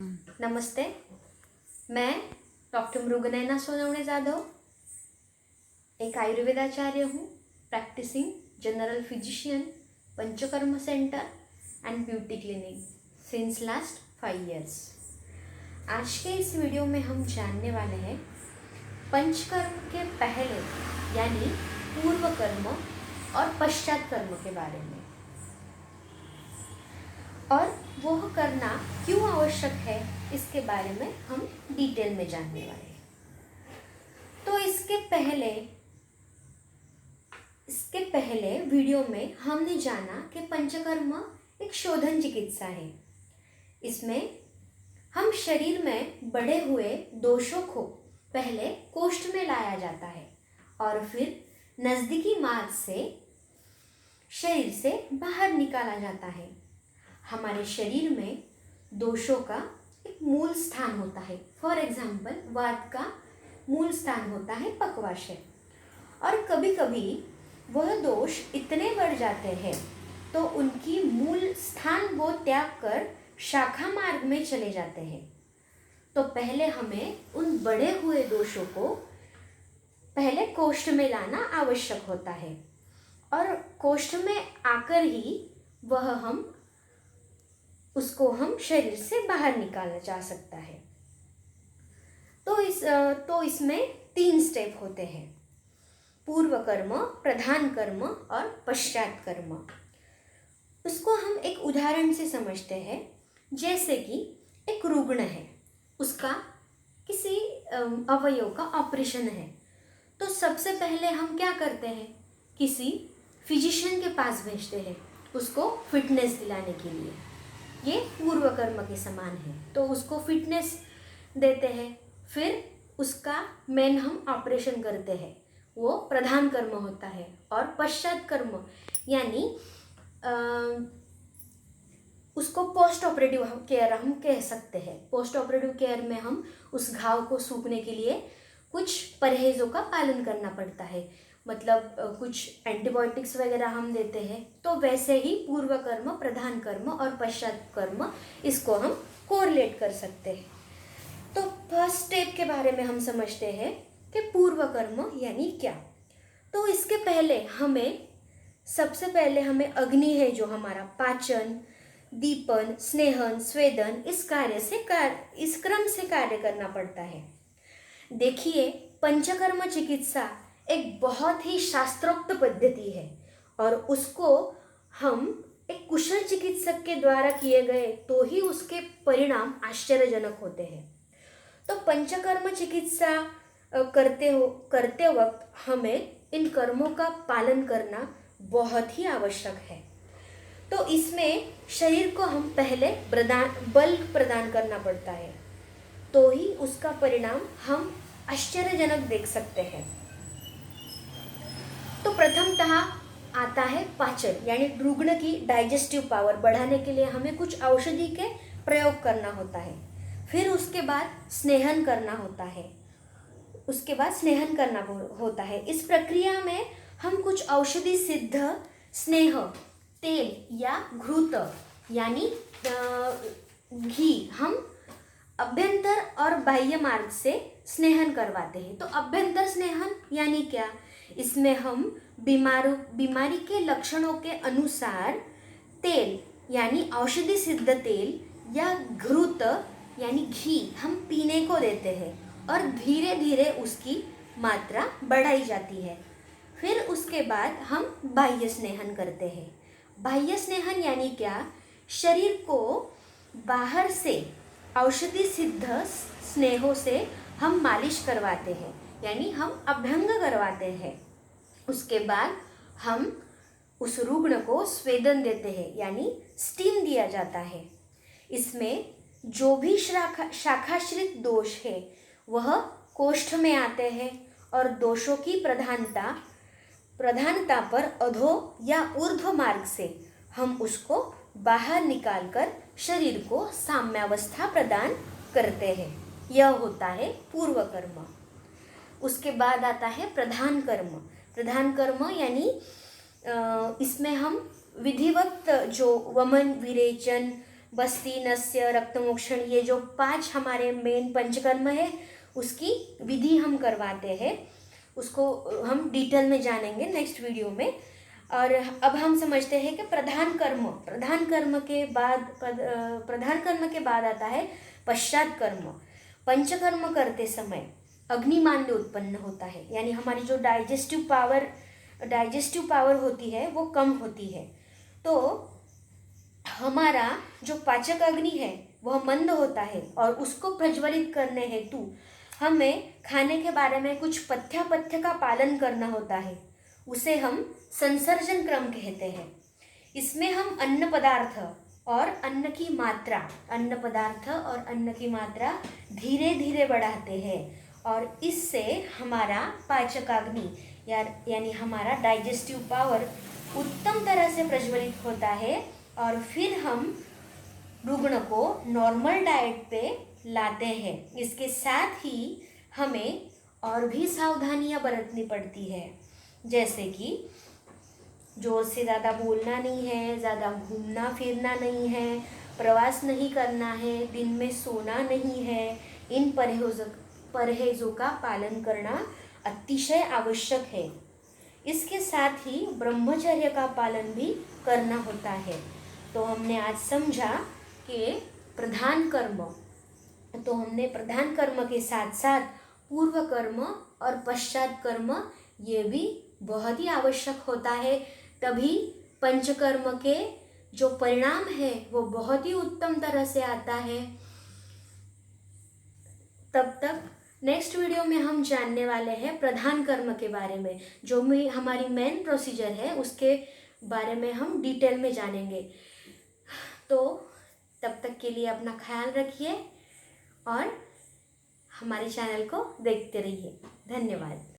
नमस्ते। मैं डॉक्टर मृगनयना सोनवणे जाधव एक आयुर्वेदाचार्य हूँ, practicing general physician, panchakarma centre and beauty clinic since last 5 years। आज के इस वीडियो में हम जानने वाले हैं पंचकर्म के पहले यानी पूर्व कर्म और पश्चात कर्म के बारे में, और वह करना क्यों आवश्यक है इसके बारे में हम डिटेल में जानने वाले हैं। तो इसके पहले वीडियो में हमने जाना कि पंचकर्म एक शोधन चिकित्सा है। इसमें हम शरीर में बढ़े हुए दोषों को पहले कोष्ठ में लाया जाता है और फिर नज़दीकी मार्ग से शरीर से बाहर निकाला जाता है। हमारे शरीर में दोषों का एक मूल स्थान होता है। फॉर एग्जाम्पल, वात का मूल स्थान होता है पक्वाशय, और कभी कभी वह दोष इतने बढ़ जाते हैं तो उनकी मूल स्थान वो त्याग कर शाखा मार्ग में चले जाते हैं। तो पहले हमें उन बढ़े हुए दोषों को पहले कोष्ठ में लाना आवश्यक होता है, और कोष्ठ में आकर ही उसको हम शरीर से बाहर निकाला जा सकता है। तो इसमें 3 स्टेप होते हैं: पूर्व कर्म, प्रधान कर्म और पश्चात कर्म। उसको हम एक उदाहरण से समझते हैं। जैसे कि एक रुग्ण है, उसका किसी अवयव का ऑपरेशन है, तो सबसे पहले हम क्या करते हैं, किसी फिजिशियन के पास भेजते हैं उसको फिटनेस दिलाने के लिए। ये पूर्व कर्म के समान है। तो उसको फिटनेस देते हैं, फिर उसका मेन हम ऑपरेशन करते हैं, वो प्रधान कर्म होता है। और पश्चात कर्म यानी उसको पोस्ट ऑपरेटिव केयर हम कह सकते हैं। पोस्ट ऑपरेटिव केयर में हम उस घाव को सूखने के लिए कुछ परहेजों का पालन करना पड़ता है, मतलब कुछ एंटीबायोटिक्स वगैरह हम देते हैं। तो वैसे ही पूर्व कर्म, प्रधान कर्म और पश्चात कर्म, इसको हम कोरिलेट कर सकते हैं। तो फर्स्ट स्टेप के बारे में हम समझते हैं कि पूर्व कर्म यानी क्या। तो इसके पहले सबसे पहले हमें अग्नि है जो हमारा पाचन, दीपन, स्नेहन, स्वेदन, इस क्रम से कार्य करना पड़ता है। देखिए, पंचकर्म चिकित्सा एक बहुत ही शास्त्रोक्त पद्धति है, और उसको हम एक कुशल चिकित्सक के द्वारा किए गए तो ही उसके परिणाम आश्चर्यजनक होते हैं। तो पंचकर्म चिकित्सा करते वक्त हमें इन कर्मों का पालन करना बहुत ही आवश्यक है। तो इसमें शरीर को हम पहले बल प्रदान करना पड़ता है, तो ही उसका परिणाम हम आश्चर्यजनक देख सकते हैं। तो प्रथमतः आता है पाचन, यानी रुग्ण की डाइजेस्टिव पावर बढ़ाने के लिए हमें कुछ औषधि के प्रयोग करना होता है। फिर उसके बाद स्नेहन करना है। इस प्रक्रिया में हम कुछ औषधि सिद्ध स्नेह तेल या घृत यानी घी हम अभ्यंतर और बाह्य मार्ग से स्नेहन करवाते हैं। तो अभ्यंतर स्नेहन यानी क्या? इसमें हम बीमारी के लक्षणों के अनुसार तेल यानी औषधि सिद्ध तेल या घृत यानी घी हम पीने को देते हैं, और धीरे धीरे उसकी मात्रा बढ़ाई जाती है। फिर उसके बाद हम बाह्य स्नेहन करते हैं। बाह्य स्नेहन यानी क्या? शरीर को बाहर से औषधि सिद्ध स्नेहों से हम मालिश करवाते हैं, यानी हम अभ्यंग करवाते हैं। उसके बाद हम उस रुग्ण को स्वेदन देते हैं, यानी स्टीम दिया जाता है। इसमें जो भी शाखाश्रित दोष है वह कोष्ठ में आते हैं, और दोषों की प्रधानता पर अधो या ऊर्ध्व मार्ग से हम उसको बाहर निकालकर शरीर को साम्यावस्था प्रदान करते हैं। यह होता है पूर्व कर्म। उसके बाद आता है प्रधान कर्म। प्रधान कर्म यानी इसमें हम विधिवत जो वमन, विरेचन, बस्ती, नस्य, रक्तमोक्षण, ये जो 5 हमारे मेन पंचकर्म है उसकी विधि हम करवाते हैं। उसको हम डिटेल में जानेंगे नेक्स्ट वीडियो में। और अब हम समझते हैं कि प्रधान कर्म के बाद प्रधान कर्म के बाद आता है पश्चात कर्म। पंचकर्म करते समय अग्निमांद्य उत्पन्न होता है, यानी हमारी जो डाइजेस्टिव पावर होती है वो कम होती है। तो हमारा जो पाचक अग्नि है वह मंद होता है, और उसको प्रज्वलित करने हेतु हमें खाने के बारे में कुछ पथ्य का पालन करना होता है। उसे हम संसर्जन क्रम कहते हैं। इसमें हम अन्न पदार्थ और अन्न की मात्रा धीरे धीरे बढ़ाते हैं, और इससे हमारा पाचकाग्नि यानी हमारा डाइजेस्टिव पावर उत्तम तरह से प्रज्वलित होता है, और फिर हम रुग्ण को नॉर्मल डाइट पे लाते हैं। इसके साथ ही हमें और भी सावधानियां बरतनी पड़ती है, जैसे कि जोर से ज़्यादा बोलना नहीं है, ज़्यादा घूमना फिरना नहीं है, प्रवास नहीं करना है, दिन में सोना नहीं है। इन परहेजों का पालन करना अतिशय आवश्यक है। इसके साथ ही ब्रह्मचर्य का पालन भी करना होता है। तो हमने आज समझा कि प्रधान कर्म के साथ साथ पूर्व कर्म और पश्चात कर्म ये भी बहुत ही आवश्यक होता है, तभी पंचकर्म के जो परिणाम है वो बहुत ही उत्तम तरह से आता है। तब तक नेक्स्ट वीडियो में हम जानने वाले हैं प्रधान कर्म के बारे में, जो हमारी मेन प्रोसीजर है उसके बारे में हम डिटेल में जानेंगे। तो तब तक के लिए अपना ख्याल रखिए और हमारे चैनल को देखते रहिए। धन्यवाद।